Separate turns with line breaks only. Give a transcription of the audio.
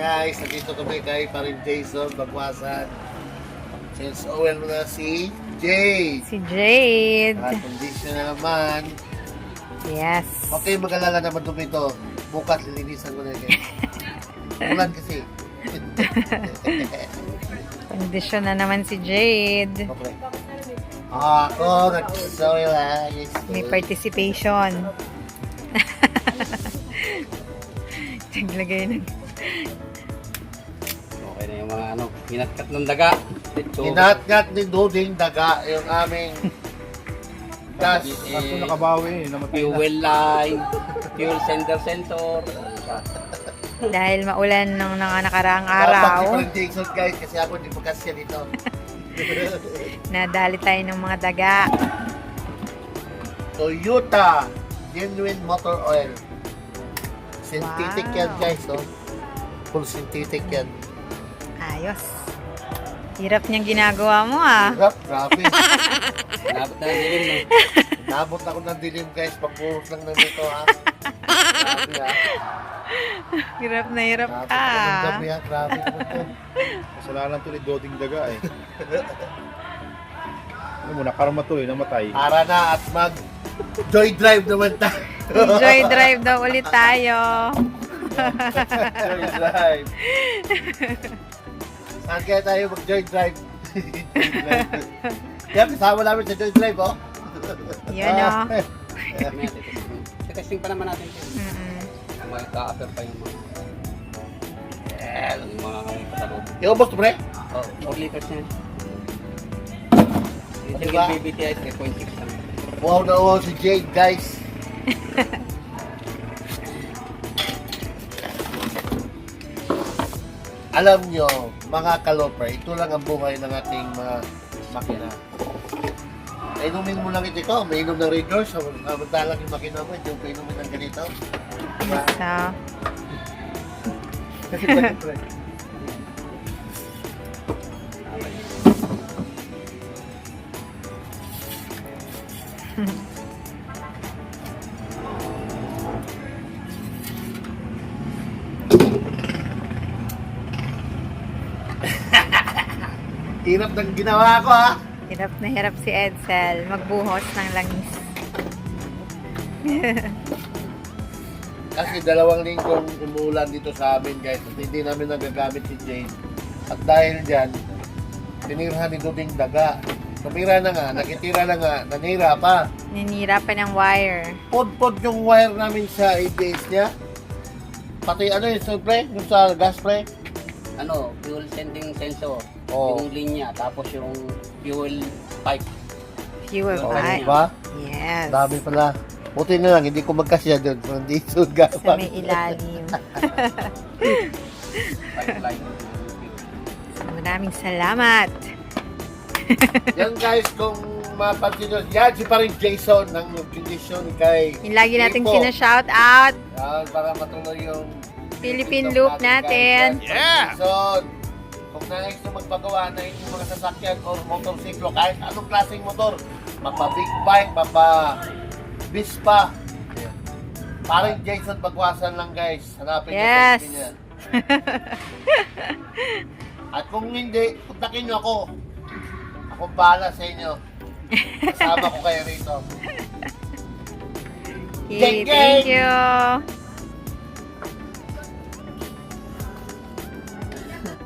guys, nandito kami kay parin Jason Bagwasan. Since oil mo na si Jade.
Si Jade.
At condition na naman.
Yes.
Okay, mag-alala naman dumi ito. Bukas lilinisan ko na guys. Ulan kasi.
Kondisyon na naman si Jade.
Okay. Ako, nag-soil guys.
May participation. Naglagay ng...
Okay na yung mga hinatkat ng daga. So,
Hinatgat ni Duding daga yung aming gas.
Kaso nakabawi eh, namatay na.
fuel line, fuel sensor.
Dahil maulan ng nakaraang
Dapat si
araw,
parin Jason guys, kasi ako hindi pa kasya dito.
nadali tayo ng mga daga.
Toyota Genuine Motor Oil. Synthetic
Wow.
yan guys, oh. Full synthetic yan.
Ayos. Hirap niyang ginagawa mo ah.
Hirap, grabe.
Labot na dilim no.
Nabot ako ng dilim guys, pagpuros lang na nito ha. Grabe ha.
Hirap na hirap
Grabe
ka.
ng gabi ha, grabe naman to.
Kasalanan to ni Doding Daga eh. Ano mo, nakarma to eh, namatay.
Para na at mag joy drive naman tayo.
Enjoy drive daw ulit tayo.
Joy drive. Saan kaya tayo mag joy drive? Yan, kasama namin sa joy drive oh.
Yun o.
Testing pa naman natin. Mag-a-after pa yung mga kamay pa sa loob.
Iubos to pre?
Oh, 4 liters na. Yung
Diba?
BBTI 3.6 lang.
Wow na wow si Jade guys. Alam nyo, mga kaloper, ito lang ang buhay ng ating mga makina. Inumin mo lang ito ikaw, may inom ng reverse, samantalang yung makina mo, hindi mo inumin ng ganito. Diba?
So,
Kasi pre. Hirap ng ginawa ko ha.
hirap na hirap si Edsel magbuhos ng langis.
Kasi 2 linggong umulan dito sa amin guys at hindi namin nagagamit si Jade. At dahil dyan, tinirahan ni Duding daga. Tumira na nga, nakitira na nga, nanira pa.
Ninira pa ng wire.
Pod-pod yung wire namin sa ABS niya. Pati ano yung pre, yung sa gas pre.
Fuel sending sensor.
Oh.
Yung linya, tapos yung fuel pipe.
Fuel
Oh,
pipe.
diba?
Yes.
Dami pala. Buti na lang, hindi ko magkasya doon. Hindi
Sa
gapang.
may ilalim.
Pipeline.
Maraming salamat.
Yan guys, kung mapansin nyo, yan si parin Jason ng condition kay
Yung lagi nating
Rico.
sinashout out.
Yan, para matuloy yung
Philippine loop natin.
Yeah! Jason, kung nais nyo magpagawa na inyong mga sasakyan or motorsiklo, kahit anong klaseng motor, mapa-big bike, mapa-Vespa, parin Jason Bagwasan lang guys. Hanapin nyo sa
Yes.
screen yan. At kung hindi, kontakin nyo ako. Akong bahala sa inyo. Kasama ko kayo rito.
Okay, thank you.